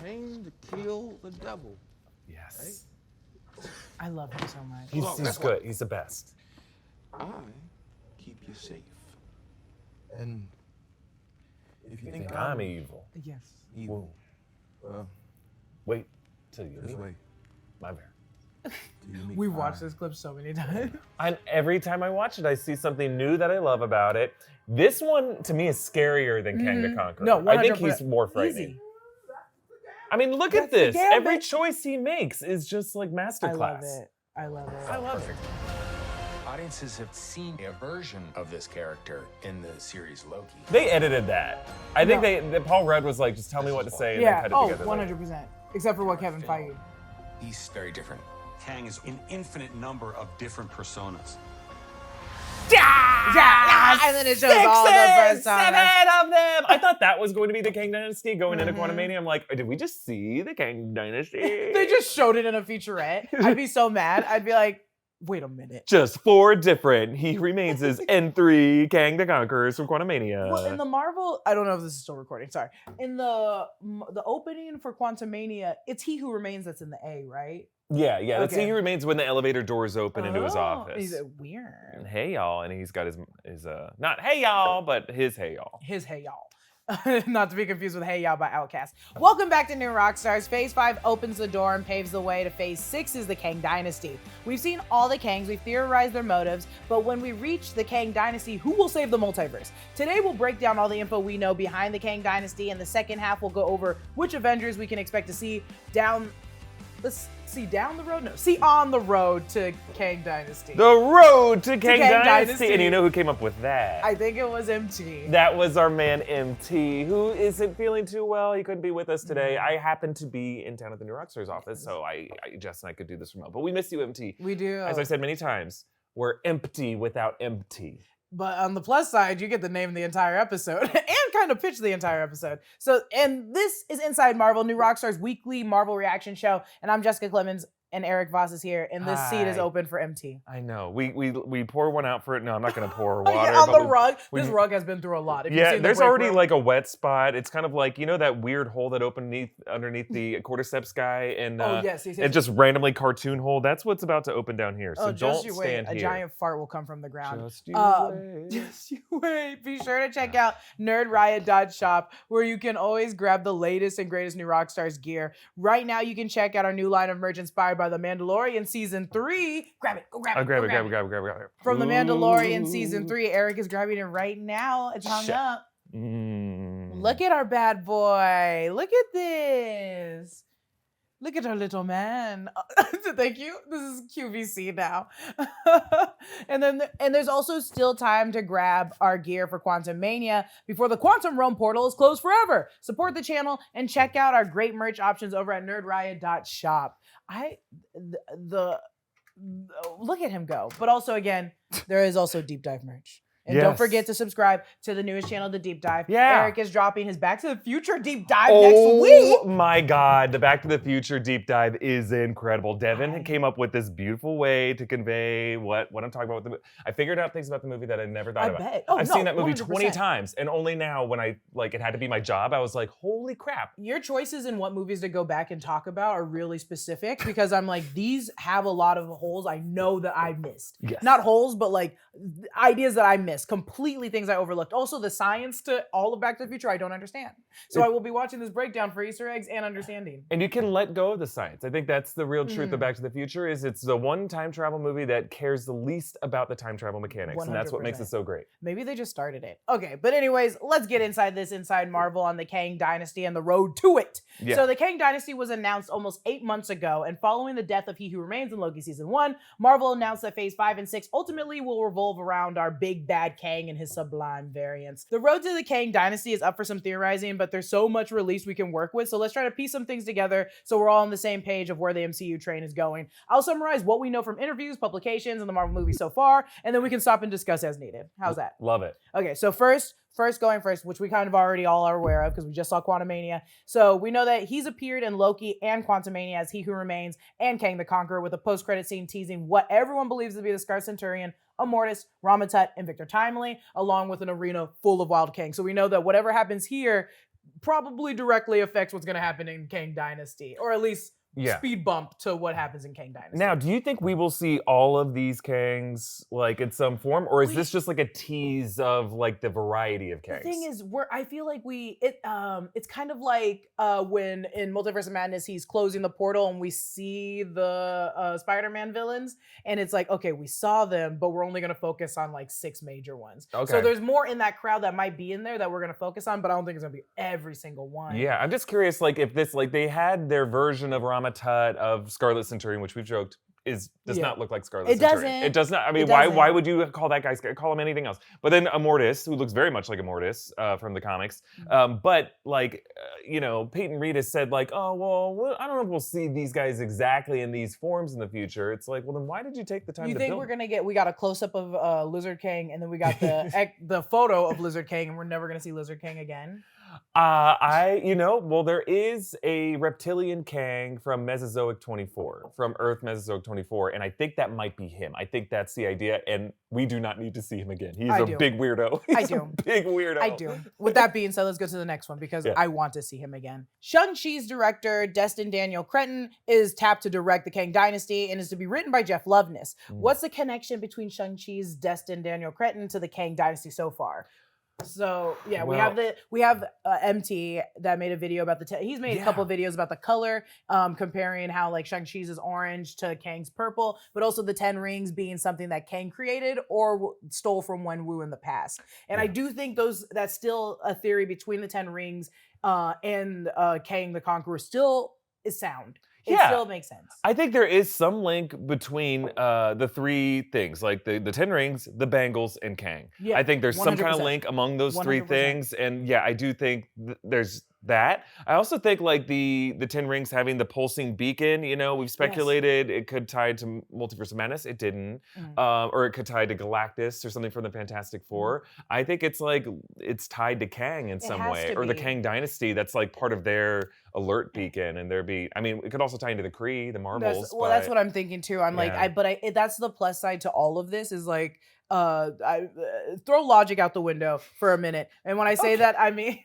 came to kill the devil. Yes. Right? I love him so much. He's good. He's the best. I keep you safe. And if you think I'm evil. Yes. evil, well, Wait till you just meet wait. my bear. till you meet We've my- watched this clip so many times. And every time I watch it, I see something new that I love about it. This one, to me, is scarier than Kang the Conqueror. No, I think 100%. he's more frightening. Easy. I mean, look That's at the this. gambit. Every choice he makes is just like masterclass. I love it. I love it. I love it. Audiences have seen a version of this character in the series Loki. They edited that. I think Paul Rudd was like, just tell me what to say and Yeah. they Oh, cut it together. 100%. Except for what Kevin Feige. He's very different. Kang is an infinite number of different personas. Yeah, and then it shows all the personas. 7 of them. I thought that was going to be the Kang Dynasty going into Quantumania. I'm like, did we just see the Kang Dynasty? They just showed it in a featurette. I'd be so mad. I'd be like, wait a minute. Just 4 different. He remains as N3 Kang the Conquerors from Quantumania. Well, in the Marvel, I don't know if this is still recording. Sorry. In the opening for Quantumania, it's He Who Remains that's in the A, right? Yeah. That's Okay. He Remains when the elevator doors open into his office. He's weird. And hey y'all, and he's got his not hey y'all, but his hey y'all. His Hey Y'all. Not to be confused with Hey Y'all by Outkast. Welcome back to New Rockstars. Phase 5 opens the door and paves the way to Phase 6 is the Kang Dynasty. We've seen all the Kangs, we've theorized their motives, but when we reach the Kang Dynasty, who will save the multiverse? Today we'll break down all the info we know behind the Kang Dynasty. In the second half, we'll go over which Avengers we can expect to see down the road? No, see on the road to Kang Dynasty. The road to Kang, Kang Dynasty. Dynasty. And you know who came up with that? I think it was MT. That was our man MT, who isn't feeling too well. He couldn't be with us today. I happened to be in town at the New Rockstars office, so Jess and I could do this remote. But we miss you, MT. We do. As I've said many times, we're empty without MT. But on the plus side, you get to name the entire episode and kind of pitch the entire episode. So, and this is Inside Marvel, New Rockstars weekly Marvel reaction show. And I'm Jessica Clemens, and Eric Voss is here, and this seat is Hi. open for MT. I know. We pour one out for it. No, I'm not going to pour water. Yeah, on but the we- rug. we- This rug has been through a lot. If you've Yeah, seen the there's break already room. like a wet spot. It's kind of like, you know that weird hole that opened underneath the quartersteps guy and yes. and just randomly cartoon hole. That's what's about to open down here. So just don't you wait. stand A here. giant fart will come from the ground. Just you wait. Just you wait. Be sure to check out nerdriot.shop, where you can always grab the latest and greatest New Rockstars gear. Right now, you can check out our new line of merch inspired by The Mandalorian Season 3. Grab it. Go grab it. I'll grab go it, grab it. From The Mandalorian Ooh. Season 3, Eric is grabbing it right now. It's hung Shit. up. Mm. Look at our bad boy. Look at this. Look at our little man. Thank you. This is QVC now. and there's also still time to grab our gear for Quantumania before the Quantum Realm portal is closed forever. Support the channel and check out our great merch options over at nerdriot.shop. Look at him go. But also, again, there is also deep dive merch. And don't Yes. forget to subscribe to the newest channel, The Deep Dive. Yeah. Eric is dropping his Back to the Future deep dive next week. Oh my God, the Back to the Future deep dive is incredible. Devin came up with this beautiful way to convey what I'm talking about. I figured out things about the movie that I never thought I about. bet. Oh, I've no, seen that movie 100%. 20 times, and only now when it had to be my job, I was like, holy crap. Your choices in what movies to go back and talk about are really specific, because I'm like, these have a lot of holes I know that I missed. Yes. Not holes, but like ideas that I missed. Completely things I overlooked. Also, the science to all of Back to the Future, I don't understand. So I will be watching this breakdown for Easter eggs and understanding. And you can let go of the science. I think that's the real truth of Back to the Future is it's the one time travel movie that cares the least about the time travel mechanics. And that's what makes it 100%. so great. Maybe they just started it. Okay, but anyways, let's get inside Marvel on the Kang Dynasty and the road to it. Yeah. So the Kang Dynasty was announced almost 8 months ago, and following the death of He Who Remains in Loki Season 1, Marvel announced that Phase 5 and 6 ultimately will revolve around our big-bad-Kang and his sublime variants. The road to the Kang Dynasty is up for some theorizing, but there's so much release we can work with, so let's try to piece some things together so we're all on the same page of where the MCU train is going. I'll summarize what we know from interviews, publications, and the Marvel movies so far, and then we can stop and discuss as needed. How's that? Love it. Okay, so first, which we kind of already all are aware of because we just saw Quantumania. So we know that he's appeared in Loki and Quantumania as He Who Remains and Kang the Conqueror, with a post-credit scene teasing what everyone believes to be the Scar Centurion, Immortus, Ramatut, and Victor Timely, along with an arena full of Wild Kang. So we know that whatever happens here, probably directly affects what's going to happen in Kang Dynasty, or at least speed bump to what happens in Kang Dynasty. Now, do you think we will see all of these Kangs like in some form, or is this just like a tease of like the variety of Kangs? The thing is, I feel like it's kind of like when in Multiverse of Madness he's closing the portal and we see the Spider-Man villains, and it's like, okay, we saw them, but we're only going to focus on like 6 major ones. Okay. So there's more in that crowd that might be in there that we're going to focus on, but I don't think it's going to be every single one. Yeah, I'm just curious, like if this, like they had their version of Rama Tut of Scarlet Centurion, which we've joked does not look like Scarlet Centurion. It does not. I mean, why would you call that guy? Call him anything else? But then Immortus, who looks very much like Immortus from the comics, but like Peyton Reed has said like, oh well, I don't know if we'll see these guys exactly in these forms in the future. It's like, well then why did you take the time? You to think build we're gonna get? We got a close up of Lizard King, and then we got the photo of Lizard King, and we're never gonna see Lizard King again. Well, there is a reptilian Kang from Mesozoic 24, from Earth Mesozoic 24, and I think that might be him. I think that's the idea, and we do not need to see him again. He's a big weirdo. He's a big weirdo. I do. With that being said, let's go to the next one because I want to see him again. Shang-Chi's director, Destin Daniel Cretton, is tapped to direct the Kang Dynasty and is to be written by Jeff Loveness. What's the connection between Shang-Chi's Destin Daniel Cretton to the Kang Dynasty so far? So yeah, we have MT that made a video about he's made a couple of videos about the color, comparing how like Shang-Chi's is orange to Kang's purple, but also the 10 rings being something that Kang created or stole from Wenwu in the past. And I do think that's still a theory between the 10 rings and Kang the Conqueror still is sound. It still makes sense. I think there is some link between the 3 things, like the 10 rings, the bangles, and Kang. Yeah, I think there's 100%. Some kind of link among those 3 things. And yeah, I do think there's that. I also think like the 10 rings having the pulsing beacon, we've speculated it could tie to Multiverse of Madness. It didn't. Or it could tie to Galactus or something from the Fantastic Four. I think it's it's tied to Kang in some way. Or the Kang Dynasty, that's like part of their alert beacon. And it could also tie into the Kree, the Marvels. That's what I'm thinking too. I'm that's the plus side to all of this is like, I throw logic out the window for a minute. And when I say that, I mean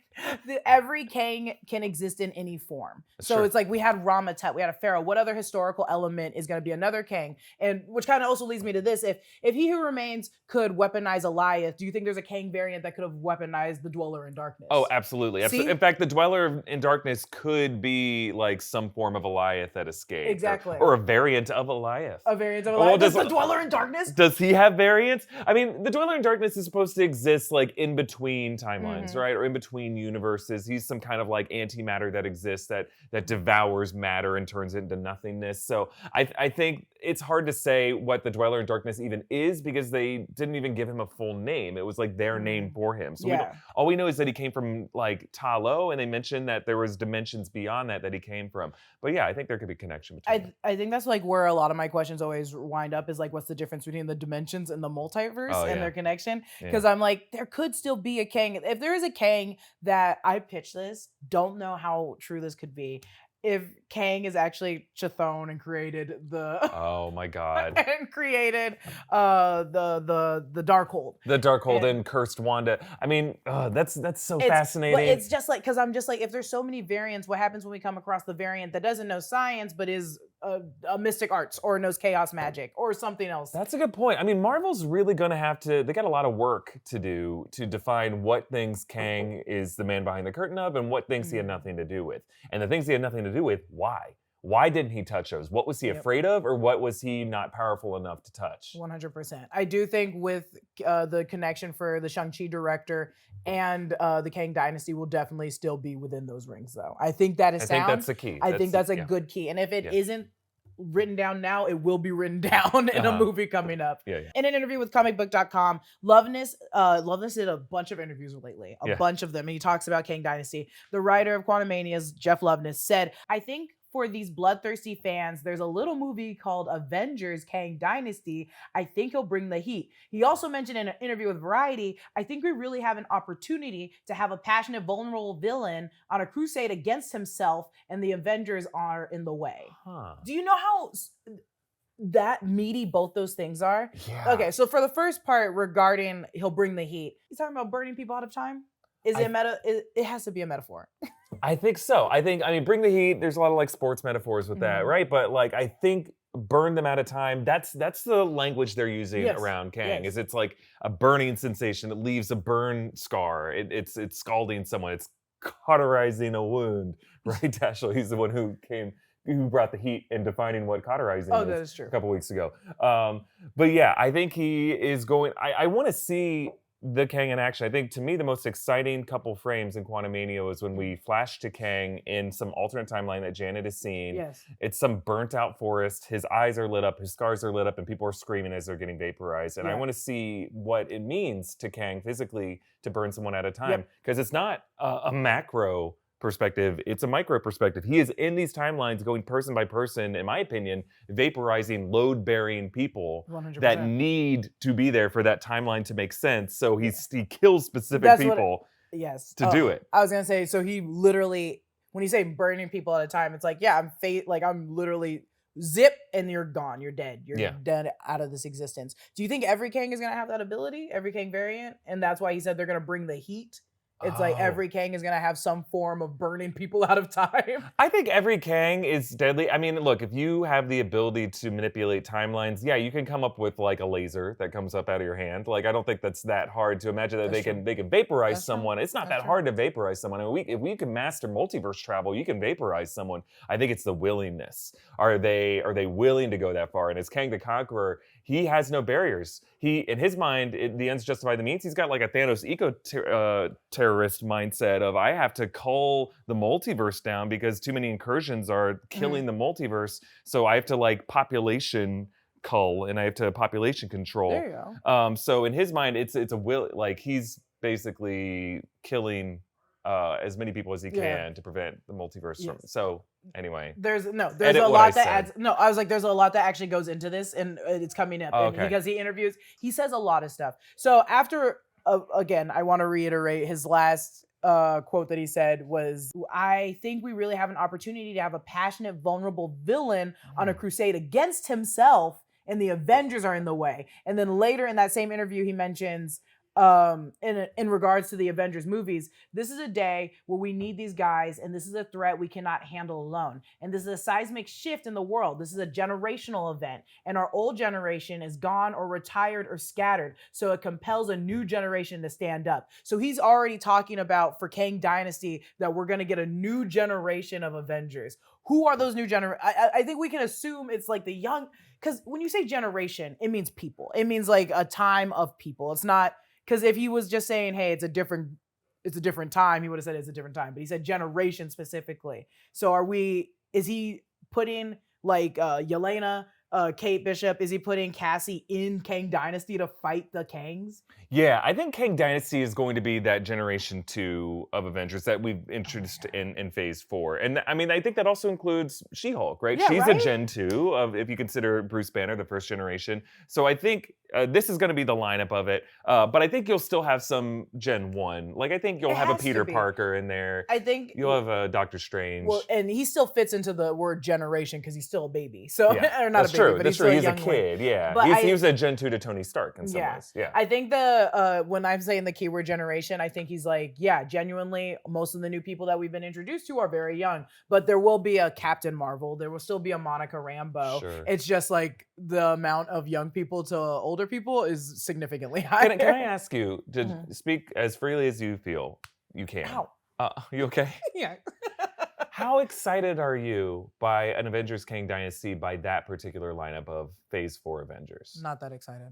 every Kang can exist in any form. So it's like we had Rama Tut, we had a Pharaoh. What other historical element is going to be another Kang? And which kind of also leads me to this: if He Who Remains could weaponize Elias, do you think there's a Kang variant that could have weaponized the Dweller in Darkness? Oh, absolutely. In fact, the Dweller in Darkness could be like some form of Elias that escaped. Exactly. Or a variant of Elias. A variant of Elias. Does the Dweller in Darkness? Does he have variants? I mean, the Dweller in Darkness is supposed to exist like in between timelines, right? Or in between universes. He's some kind of like antimatter that exists that devours matter and turns it into nothingness. So I think it's hard to say what the Dweller in Darkness even is because they didn't even give him a full name. It was like their name for him. So all we know is that he came from like Ta-Lo, and they mentioned that there was dimensions beyond that he came from. But yeah, I think there could be a connection between them. I think that's like where a lot of my questions always wind up is like, what's the difference between the dimensions and the multiverse and their connection? Because I'm like, there could still be a Kang. If there is a Kang that I pitch this, don't know how true this could be. If Kang is actually Chthon and created the oh my god and created the Darkhold, and cursed Wanda. I mean, that's so fascinating. But it's just like, because I'm just like, if there's so many variants, what happens when we come across the variant that doesn't know science but is a mystic arts or knows chaos magic or something else? That's a good point. I mean, Marvel's really gonna have to, they got a lot of work to do to define what things Kang is the man behind the curtain of and what things he had nothing to do with. And the things he had nothing to do with, why? Why didn't he touch those? What was he afraid of, or what was he not powerful enough to touch? 100%. I do think with the connection for the Shang-Chi director and the Kang Dynasty will definitely still be within those rings, though. I think that is sound. I think that's the key. I think that's a good key. And if it isn't written down now, it will be written down in a movie coming up. In an interview with comicbook.com, Loveness did a bunch of interviews lately, a bunch of them, and he talks about Kang Dynasty. The writer of Quantumania's Jeff Loveness said, I think for these bloodthirsty fans, there's a little movie called Avengers Kang Dynasty. I think he'll bring the heat. He also mentioned in an interview with Variety, I think we really have an opportunity to have a passionate, vulnerable villain on a crusade against himself, and the Avengers are in the way. Do you know how that meaty both those things are? Okay, so for the first part regarding he'll bring the heat, he's talking about burning people out of time? Is it meta? It has to be a metaphor. I think so. I mean, bring the heat. There's a lot of like sports metaphors with that, right? But like, I think burn them at a time. That's the language they're using around Kang. Is it's like a burning sensation that leaves a burn scar. It's scalding someone. It's cauterizing a wound, right? Dashiell, he's the one who brought the heat in defining what cauterizing is. That is true. A couple weeks ago. But yeah, I think he is going. I want to see the Kang in action. I think to me the most exciting couple frames in Quantumania was when we flash to Kang in some alternate timeline that Janet is seeing. Yes. It's some burnt out forest. His eyes are lit up, his scars are lit up, and people are screaming as they're getting vaporized. And I want to see what it means to Kang physically to burn someone at a time. Because it's not a macro perspective, it's a micro perspective. He is in these timelines going person by person, in my opinion, vaporizing load-bearing people 100%. that need to be there for that timeline to make sense. So he kills specific people to do it. I was gonna say, so he literally, when you say burning people at a time, it's like, I'm literally zip and you're gone, you're dead. You're dead out of this existence. Do you think every Kang is gonna have that ability? Every Kang variant? And that's why he said they're gonna bring the heat? It's like every Kang is going to have some form of burning people out of time. I think every Kang is deadly. I mean, look, if you have the ability to manipulate timelines, you can come up with like a laser that comes up out of your hand. Like, I don't think that's that hard to imagine that they can vaporize someone. It's not that hard to vaporize someone. I mean, if we can master multiverse travel, you can vaporize someone. I think it's the willingness. Are they willing to go that far? And as Kang the Conqueror, he has no barriers. He, in his mind, the ends justify the means. He's got like a Thanos terrorist mindset of, I have to cull the multiverse down because too many incursions are killing the multiverse. So I have to like population cull and I have to population control. There you go. So in his mind, it's a will. Like he's basically killing as many people as he can to prevent the multiverse from. So anyway, there's a lot that adds. No, I was like, there's a lot that actually goes into this, and it's coming up because he says a lot of stuff. So after again, I want to reiterate his last quote that he said was, I think we really have an opportunity to have a passionate, vulnerable villain on a crusade against himself, and the Avengers are in the way. And then later in that same interview, he mentions, in regards to the Avengers movies, this is a day where we need these guys, and this is a threat we cannot handle alone. And this is a seismic shift in the world. This is a generational event, and our old generation is gone or retired or scattered. So it compels a new generation to stand up. So he's already talking about, for Kang Dynasty, that we're going to get a new generation of Avengers. Who are those new I think we can assume it's like the young, because when you say generation, it means people. It means like a time of people. It's not, because if he was just saying, hey, it's a different time, he would have said it's a different time. But he said generation specifically. So is he putting like Yelena, Kate Bishop, is he putting Cassie in Kang Dynasty to fight the Kangs? Yeah, I think Kang Dynasty is going to be that generation 2 of Avengers that we've introduced in Phase 4. And I mean, I think that also includes She-Hulk, right? Yeah, she's a Gen 2 of, if you consider Bruce Banner the first generation. So I think this is going to be the lineup of it. But I think you'll still have some Gen 1. Like, I think you'll have a Peter Parker in there. I think you'll have a Doctor Strange. Well, and he still fits into the word generation because he's still a baby. So, yeah, or not that's a baby, true. but That's he's still he's a a kid, yeah. But He was a Gen 2 to Tony Stark in some ways. Yeah. I think when I'm saying the keyword generation, I think he's like, genuinely, most of the new people that we've been introduced to are very young. But there will be a Captain Marvel. There will still be a Monica Rambeau. Sure. It's just like the amount of young people to older people is significantly higher. Can I ask you to speak as freely as you feel you can? Ow. You okay? Yeah. How excited are you by an Avengers Kang Dynasty by that particular lineup of Phase 4 Avengers? Not that excited.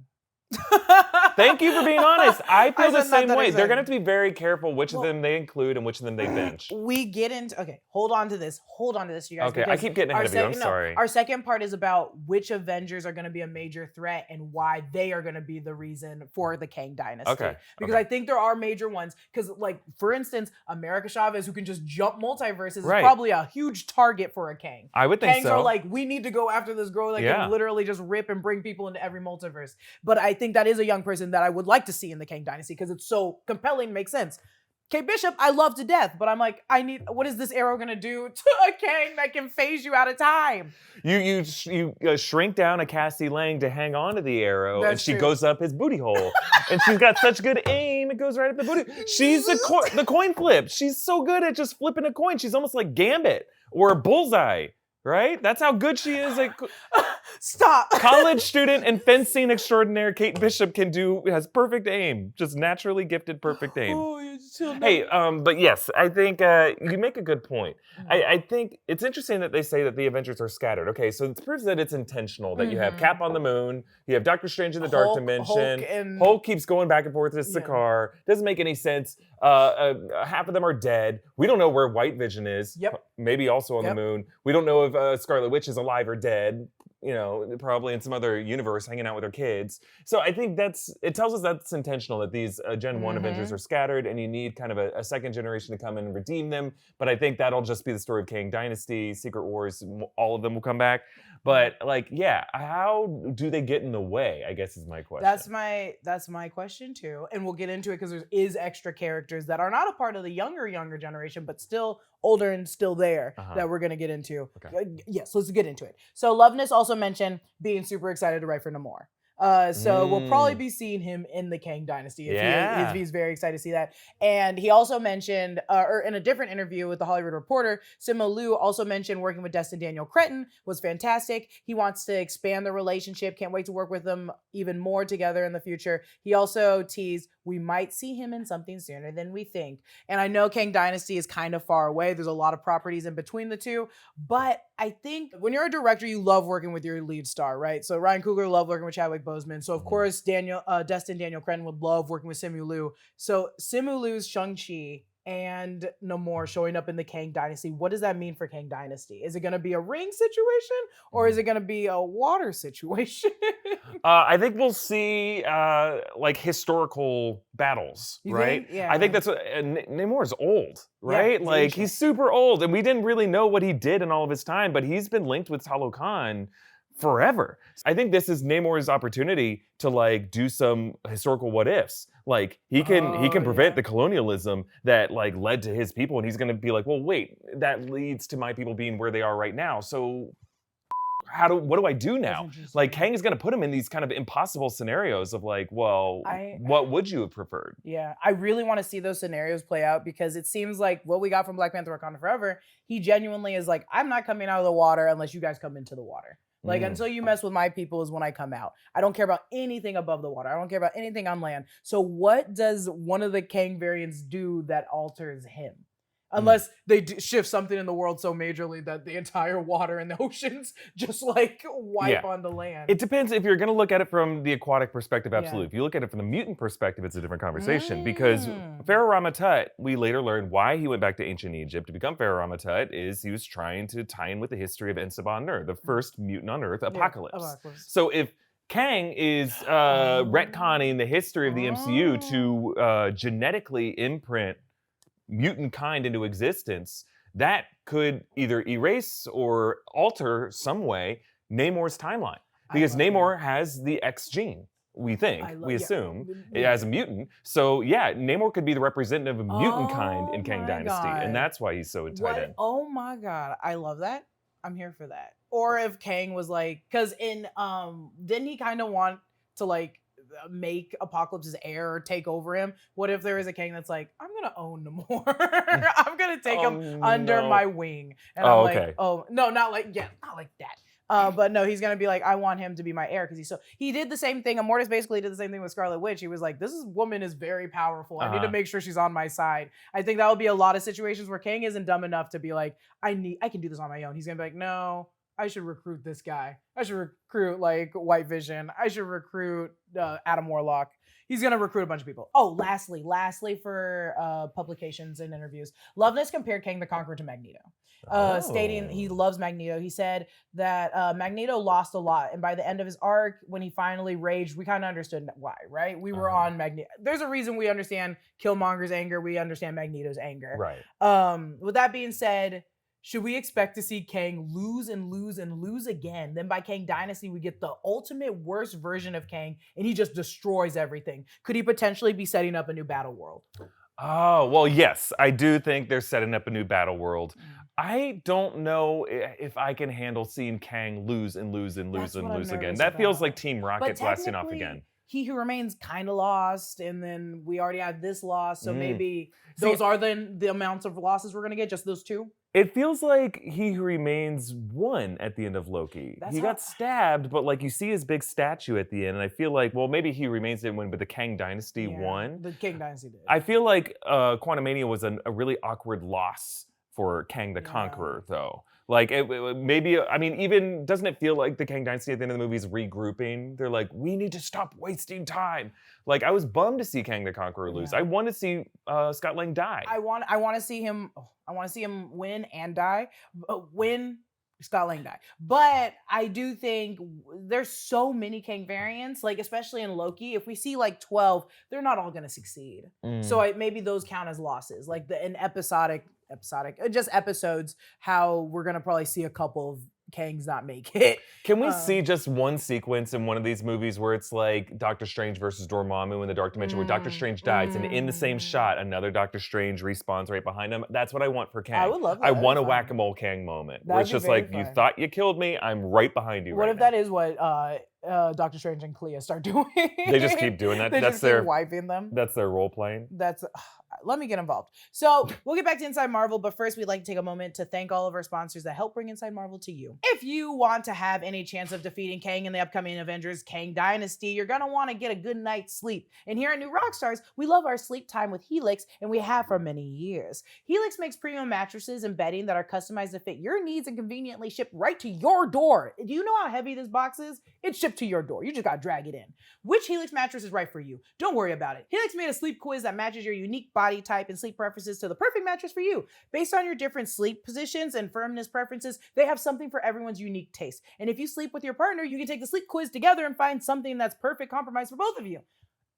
Thank you for being honest. I feel the same way. Excited. They're going to have to be very careful which of them they include and which of them they bench. We get into, hold on to this, you guys. Okay, I keep getting ahead of you. I'm sorry. Our second part is about which Avengers are going to be a major threat and why they are going to be the reason for the Kang Dynasty. Okay. Because I think there are major ones. Because, like, for instance, America Chavez, who can just jump multiverses, is probably a huge target for a Kang. I would think Kangs are like, we need to go after this girl that can literally just rip and bring people into every multiverse. But I think that is a young person that I would like to see in the Kang Dynasty because it's so compelling, makes sense. Kate Bishop, I love to death, but I'm like, what is this arrow gonna do to a Kang that can phase you out of time? You shrink down a Cassie Lang to hang on to the arrow, and That's she true. goes up his booty hole. And she's got such good aim, it goes right up the booty. She's the coin flip. She's so good at just flipping a coin. She's almost like Gambit or Bullseye, right? That's how good she is. Stop. College student and fencing extraordinaire Kate Bishop has perfect aim. Just naturally gifted perfect aim. Hey, but yes, I think you make a good point. I think it's interesting that they say that the Avengers are scattered. Okay, so it proves that it's intentional, that you have Cap on the moon, you have Doctor Strange in the Dark Dimension, Hulk keeps going back and forth with Sakaar. Doesn't make any sense. Half of them are dead. We don't know where White Vision is. Yep. Maybe also on the moon. We don't know if Scarlet Witch is alive or dead. You know, probably in some other universe hanging out with her kids. So I think it tells us that's intentional, that these Gen 1 Avengers are scattered and you need kind of a second generation to come in and redeem them. But I think that'll just be the story of Kang Dynasty, Secret Wars, all of them will come back. But how do they get in the way, I guess is my question. That's my question too. And we'll get into it because there is extra characters that are not a part of the younger generation, but still older and still there that we're going to get into. Okay. Yes, let's get into it. So Loveness also mentioned being super excited to write for Namor. So we'll probably be seeing him in the Kang Dynasty if he's very excited to see that. And he also mentioned, or in a different interview with The Hollywood Reporter, Simu Liu also mentioned working with Destin Daniel Cretton was fantastic. He wants to expand the relationship. Can't wait to work with them even more together in the future. He also teased we might see him in something sooner than we think. And I know Kang Dynasty is kind of far away. There's a lot of properties in between the two. But I think when you're a director, you love working with your lead star, right? So Ryan Coogler loved working with Chadwick Boseman. So of course, Destin Daniel Cretton would love working with Simu Liu. So Simu Liu's Shang-Chi and Namor showing up in the Kang Dynasty. What does that mean for Kang Dynasty? Is it going to be a ring situation or is it going to be a water situation? I think we'll see historical battles, right? Yeah. I think that's what Namor's old, right? Yeah, he's super old, and we didn't really know what he did in all of his time, but he's been linked with Talokan forever. I think this is Namor's opportunity to do some historical what ifs. He can prevent the colonialism that led to his people, and he's gonna be like, well, wait, that leads to my people being where they are right now. So what do I do now? Kang is gonna put him in these kind of impossible scenarios of what would you have preferred? Yeah, I really want to see those scenarios play out because it seems like what we got from Black Panther Wakanda Forever, he genuinely is like, I'm not coming out of the water unless you guys come into the water. Until you mess with my people is when I come out. I don't care about anything above the water. I don't care about anything on land. So what does one of the Kang variants do that alters him? Unless they shift something in the world so majorly that the entire water and the oceans just wipe on the land. It depends if you're going to look at it from the aquatic perspective, absolutely. If you look at it from the mutant perspective, it's a different conversation because Pharaoh Rama-Tut, we later learned why he went back to ancient Egypt to become Pharaoh Rama-Tut is he was trying to tie in with the history of Ensaba-Nur, the first mutant on Earth, Apocalypse. So if Kang is retconning the history of the MCU to genetically imprint mutant kind into existence, that could either erase or alter some way Namor's timeline. Because Namor has the X gene, we assume, as a mutant. So Namor could be the representative of mutant kind in Kang Dynasty. And that's why he's so tied in. Oh my God, I love that. I'm here for that. Or if Kang was because in, didn't he kind of want to make Apocalypse's heir take over him? What if there is a Kang that's I'm gonna own Namor. I'm gonna take him under my wing. And I'm not like that. But no, he's gonna be I want him to be my heir because he did the same thing. Immortus basically did the same thing with Scarlet Witch. He was this woman is very powerful. I need to make sure she's on my side. I think that will be a lot of situations where Kang isn't dumb enough to be I can do this on my own. He's gonna be no, I should recruit this guy. I should recruit White Vision. I should recruit Adam Warlock. He's gonna recruit a bunch of people. Oh, lastly for publications and interviews, Loveness compared Kang the Conqueror to Magneto, stating he loves Magneto. He said that Magneto lost a lot, and by the end of his arc, when he finally raged, we kind of understood why, right? We were on Magneto. There's a reason we understand Killmonger's anger. We understand Magneto's anger. Right. With that being said, should we expect to see Kang lose and lose and lose again? Then by Kang Dynasty, we get the ultimate worst version of Kang, and he just destroys everything. Could he potentially be setting up a new battle world? Oh, well, yes. I do think they're setting up a new battle world. I don't know if I can handle seeing Kang lose and lose and lose That's and what I'm lose again. nervous That feels about. like Team Rocket blasting off again. He Who Remains kind of lost, and then we already had this loss, so Mm. maybe See- those are then the amounts of losses we're gonna get, just those two. It feels like He Who Remains won at the end of Loki. That's He how- got stabbed, but like you see his big statue at the end, and I feel like, well, maybe He Who Remains didn't win, but the Kang Dynasty Yeah, won. The Kang Dynasty did. I feel like Quantumania was a really awkward loss for Kang the Yeah. Conqueror, though. Like, maybe, I mean, even, doesn't it feel like the Kang Dynasty at the end of the movie is regrouping? They're like, we need to stop wasting time. Like, I was bummed to see Kang the Conqueror lose. Yeah. I want to see Scott Lang die. I want to see him. I want to see him win and die. Win, Scott Lang die. But I do think there's so many Kang variants, like especially in Loki. If we see like 12, they're not all gonna succeed. So maybe those count as losses, like in episodic, just episodes. How we're gonna probably see a couple of Kangs not make it. Can we see just one sequence in one of these movies where it's like Doctor Strange versus Dormammu in the Dark Dimension where Doctor Strange dies and in the same shot, another Doctor Strange respawns right behind him? That's what I want for Kang. I would love that. I want a That'd be fun. whack-a-mole Kang moment where That'd it's be just very like, you fun. thought you killed me, I'm right behind you What right if now. that is what Doctor Strange and Clea start doing? They just keep doing that. They That's just their keep wiping them. That's their role playing. That's let me get involved. So we'll get back to Inside Marvel, but first we'd like to take a moment to thank all of our sponsors that help bring Inside Marvel to you. If you want to have any chance of defeating Kang in the upcoming Avengers Kang Dynasty, you're gonna want to get a good night's sleep. And here at New Rockstars, we love our sleep time with Helix, and we have for many years. Helix makes premium mattresses and bedding that are customized to fit your needs and conveniently shipped right to your door. Do you know how heavy this box is? It's shipped to your door. You just gotta drag it in. Which Helix mattress is right for you? Don't worry about it. Helix made a sleep quiz that matches your unique body type and sleep preferences to the perfect mattress for you. Based on your different sleep positions and firmness preferences, they have something for everyone's unique taste. And if you sleep with your partner, you can take the sleep quiz together and find something that's perfect compromise for both of you,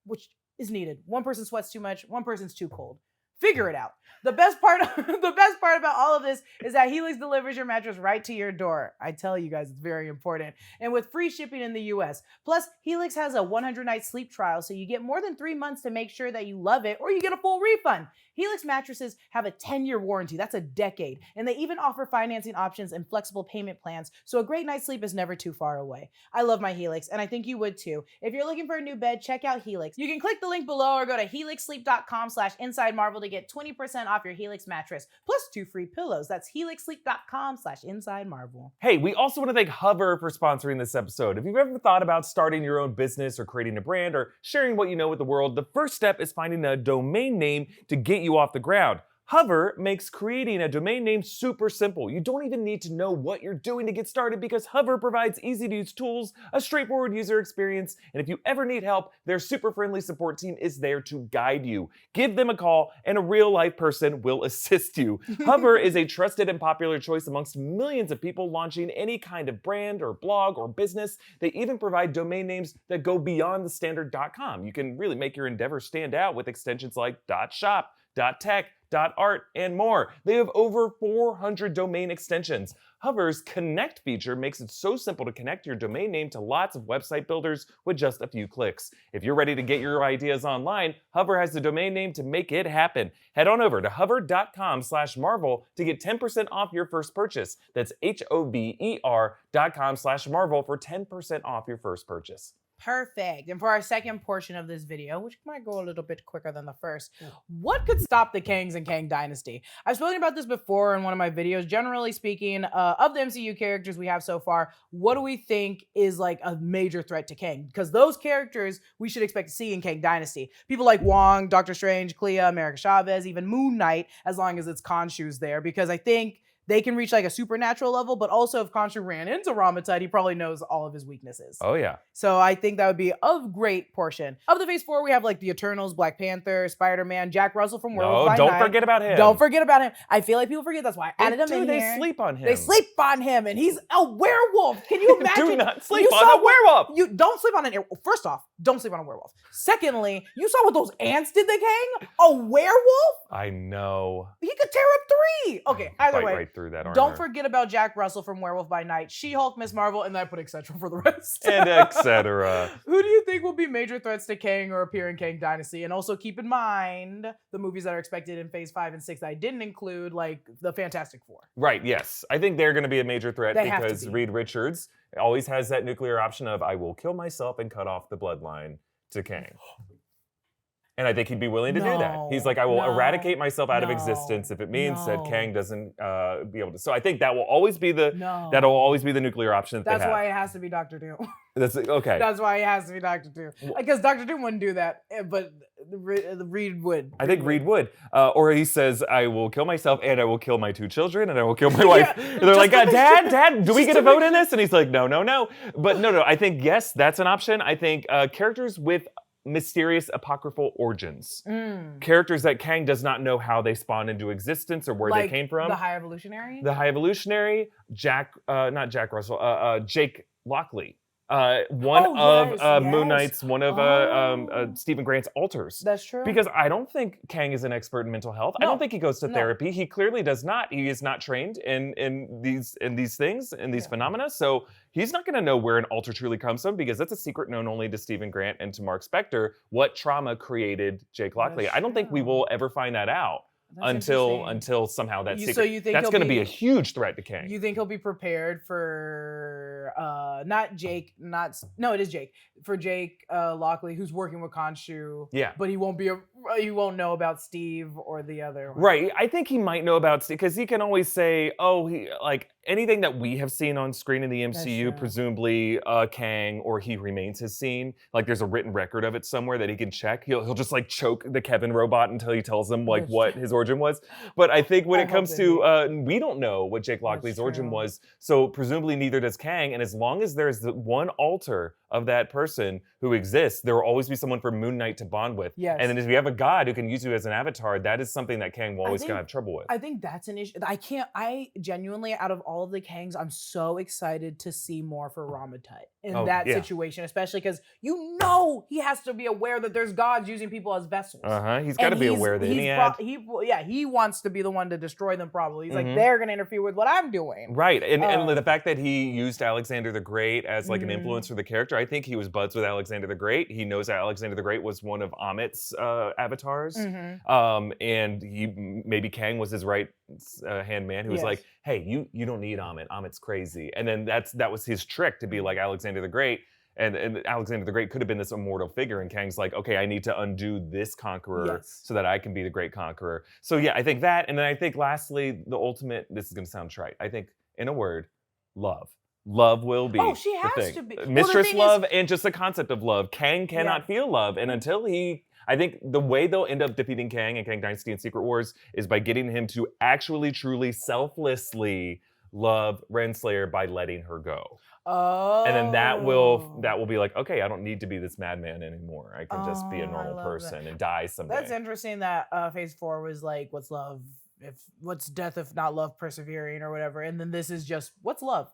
which is needed. One person sweats too much, one person's too cold. Figure it out. The best part about all of this is that Helix delivers your mattress right to your door. I tell you guys, it's very important. And with free shipping in the US. Plus, Helix has a 100-night sleep trial, so you get more than 3 months to make sure that you love it, or you get a full refund. Helix mattresses have a 10-year warranty. That's a decade. And they even offer financing options and flexible payment plans, so a great night's sleep is never too far away. I love my Helix, and I think you would too. If you're looking for a new bed, check out Helix. You can click the link below or go to helixsleep.com/InsideMarvel to get 20% off your Helix mattress, plus 2 free pillows. That's helixsleep.com/InsideMarvel. Hey, we also want to thank Hover for sponsoring this episode. If you've ever thought about starting your own business or creating a brand or sharing what you know with the world, the first step is finding a domain name to get you off the ground. Hover makes creating a domain name super simple. You don't even need to know what you're doing to get started because Hover provides easy-to-use tools, a straightforward user experience, and if you ever need help, their super friendly support team is there to guide you. Give them a call and a real-life person will assist you. Hover is a trusted and popular choice amongst millions of people launching any kind of brand or blog or business. They even provide domain names that go beyond the standard .com. You can really make your endeavors stand out with extensions like .shop, .tech, .art, and more. They have over 400 domain extensions. Hover's Connect feature makes it so simple to connect your domain name to lots of website builders with just a few clicks. If you're ready to get your ideas online, Hover has the domain name to make it happen. Head on over to hover.com/Marvel to get 10% off your first purchase. That's HOVER.com/Marvel for 10% off your first purchase. Perfect. And for our second portion of this video, which might go a little bit quicker than the first, what could stop the Kangs and Kang Dynasty? I've spoken about this before in one of my videos. Generally speaking, of the MCU characters we have so far, what do we think is like a major threat to Kang? Because those characters we should expect to see in Kang Dynasty. People like Wang, Doctor Strange, Clea, America Chavez, even Moon Knight, as long as it's Khonshu's there. Because I think they can reach like a supernatural level, but also if Khonshu ran into Ramatut, he probably knows all of his weaknesses. Oh yeah. So I think that would be a great portion. Of the Phase 4, we have like the Eternals, Black Panther, Spider-Man, Jack Russell from Werewolf by don't Night. forget about him. Don't forget about him. I feel like people forget. That's why I added him in they here. sleep on him. They sleep on him, and he's a werewolf. Can you imagine? Do not sleep You on saw a werewolf. You don't sleep on an. First off, don't sleep on a werewolf. Secondly, you saw what those ants did to Kang. A werewolf? I know. He could tear up 3. Okay, either Bite way. right through that armor. Don't forget about Jack Russell from Werewolf by Night, She-Hulk, Miss Marvel, and then I put etc. for the rest. And etc. Who do you think will be major threats to Kang or appear in Kang Dynasty? And also keep in mind the movies that are expected in Phase 5 and 6 that I didn't include, like the Fantastic Four. Right, yes. I think they're going to be a major threat They have to because be. Reed Richards always has that nuclear option of, I will kill myself and cut off the bloodline to Kang. And I think he'd be willing to do that. He's like, I will eradicate myself out of existence if it means that Kang doesn't be able to. So I think that will always be the that'll always be the nuclear option that That's they have. why it has to be Doctor Doom. That's okay. That's why it has to be Doctor Doom. Because Doctor Doom wouldn't do that, but Reed would. I think Reed would. Or he says, I will kill myself and I will kill my 2 children and I will kill my wife. And they're like, Dad, do we get a vote in this? And he's like, no. But no, I think, yes, that's an option. I think characters with mysterious apocryphal origins. Characters that Kang does not know how they spawned into existence or where they came from. The High Evolutionary? The High Evolutionary, not Jack Russell, Jake Lockley. Moon Knight's, one of Stephen Grant's alters. That's true. Because I don't think Kang is an expert in mental health. I don't think he goes to therapy. He clearly does not. He is not trained in these things, in these phenomena. So he's not going to know where an alter truly comes from because that's a secret known only to Stephen Grant and to Mark Spector. What trauma created Jake Lockley? I don't think we will ever find that out. Until somehow that's secret. So you think that's going to be a huge threat to Kang. You think he'll be prepared for it is Jake. For Jake Lockley, who's working with Khonshu. Yeah. But he won't know about Steve or the other one. Right. I think he might know about Steve because he can always say, anything that we have seen on screen in the MCU, presumably Kang or He Remains has seen. Like there's a written record of it somewhere that he can check. He'll just like choke the Kevin robot until he tells them like what his origin was. But I think when it comes to, we don't know what Jake Lockley's origin was. So presumably neither does Kang. And as long as there's the one alter of that person who exists, there will always be someone for Moon Knight to bond with. Yes. And then if you have a god who can use you as an avatar, that is something that Kang will always gonna have trouble with. I think that's an issue. I genuinely, out of all of the Kangs, I'm so excited to see more for Ramatut in that situation, especially because he has to be aware that there's gods using people as vessels. He's got to be aware of the Ennead. He wants to be the one to destroy them probably. He's like, they're going to interfere with what I'm doing. Right. And the fact that he used Alexander the Great as like an influence for the character, I think he was buds with Alexander the Great. He knows that Alexander the Great was one of Amit's avatars. And maybe Kang was his right hand man who was like, hey, you don't need Amit. Amit's crazy. And then that was his trick to be like Alexander the Great. And Alexander the Great could have been this immortal figure, and Kang's like, okay, I need to undo this conqueror so that I can be the great conqueror. So yeah, I think that, and then I think lastly, the ultimate, this is going to sound trite, I think, in a word, love. Love will be she has the thing. to be. Mistress love and just the concept of love. Kang cannot feel love, and until I think the way they'll end up defeating Kang and Kang Dynasty and Secret Wars is by getting him to actually, truly, selflessly love Renslayer by letting her go. And then that will be like, okay, I don't need to be this madman anymore. I can just be a normal person and die someday. That's interesting that Phase 4 was like, what's love? What's death if not love persevering or whatever? And then this is just, what's love?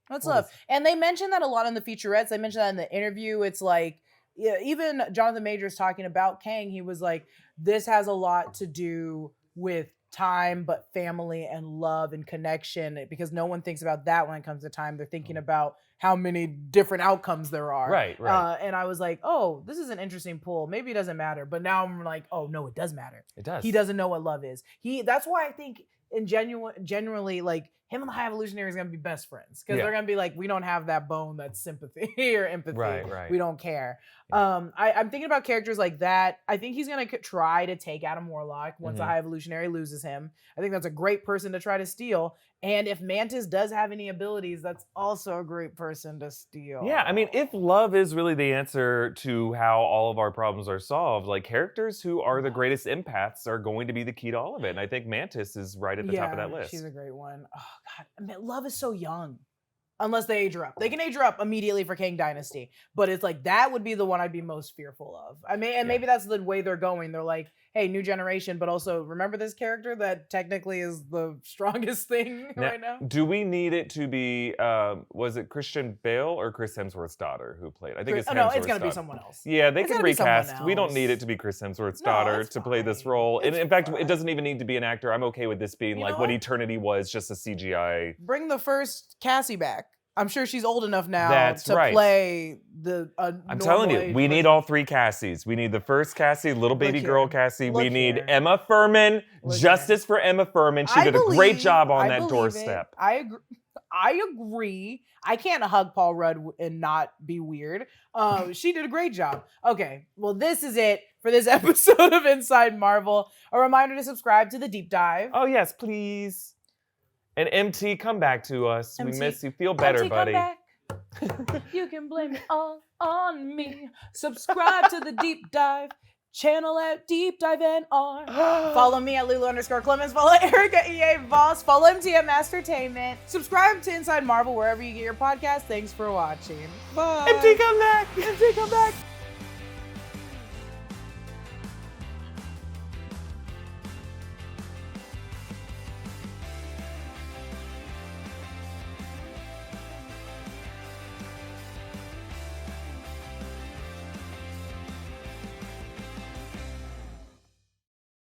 What's love? And they mentioned that a lot in the featurettes. They mentioned that in the interview. It's like, even Jonathan Majors talking about Kang, he was like, this has a lot to do with time, but family and love and connection, because no one thinks about that when it comes to time. They're thinking about how many different outcomes there are. Right. And I was like, oh, this is an interesting pull. Maybe it doesn't matter. But now I'm like, oh, no, it does matter. It does. He doesn't know what love is. That's why I think generally, like, him and the High Evolutionary is going to be best friends. Because they're going to be like, we don't have that bone that's sympathy or empathy. Right. We don't care. I'm thinking about characters like that. I think he's going to try to take Adam Warlock once the High Evolutionary loses him. I think that's a great person to try to steal. And if Mantis does have any abilities, that's also a great person to steal. Yeah, I mean, if love is really the answer to how all of our problems are solved, like characters who are the greatest empaths are going to be the key to all of it. And I think Mantis is right at the top of that list. She's a great one. Oh, God. I mean, love is so young. Unless they age her up. They can age her up immediately for Kang Dynasty. But it's like, that would be the one I'd be most fearful of. Maybe that's the way they're going. They're like, hey, new generation, but also remember this character that technically is the strongest thing right now? Do we need it to be, was it Christian Bale or Chris Hemsworth's daughter who played? I think it's Hemsworth's no, it's going to daughter. be someone else. Yeah, they It's can gotta be someone recast. We don't else. need it to be Chris Hemsworth's No, daughter it's to play this fine. role. And It's in fact, fine. it doesn't even need to be an actor. I'm okay with this being You like know what what? Eternity was, just a CGI. Bring the first Cassie back. I'm sure she's old enough now That's to right. play the. I'm telling you, we need all three Cassies. We need the first Cassie, little baby Look girl here. Cassie. Look We need here. Emma Furman. Look Justice for Emma Furman. She did a great job on that doorstep. I agree. I can't hug Paul Rudd and not be weird. She did a great job. Okay, well, this is it for this episode of Inside Marvel. A reminder to subscribe to the deep dive. Oh yes, please. And MT, come back to us. MT, we miss you. Feel better, Auntie, buddy. come back. You can blame it all on me. Subscribe to the deep dive channel at Deep Dive NR. Follow me at Lulu_Clemens. Follow Eric at EA Voss. Follow MT at Mastertainment. Subscribe to Inside Marvel wherever you get your podcast. Thanks for watching. Bye. MT, come back. MT, come back.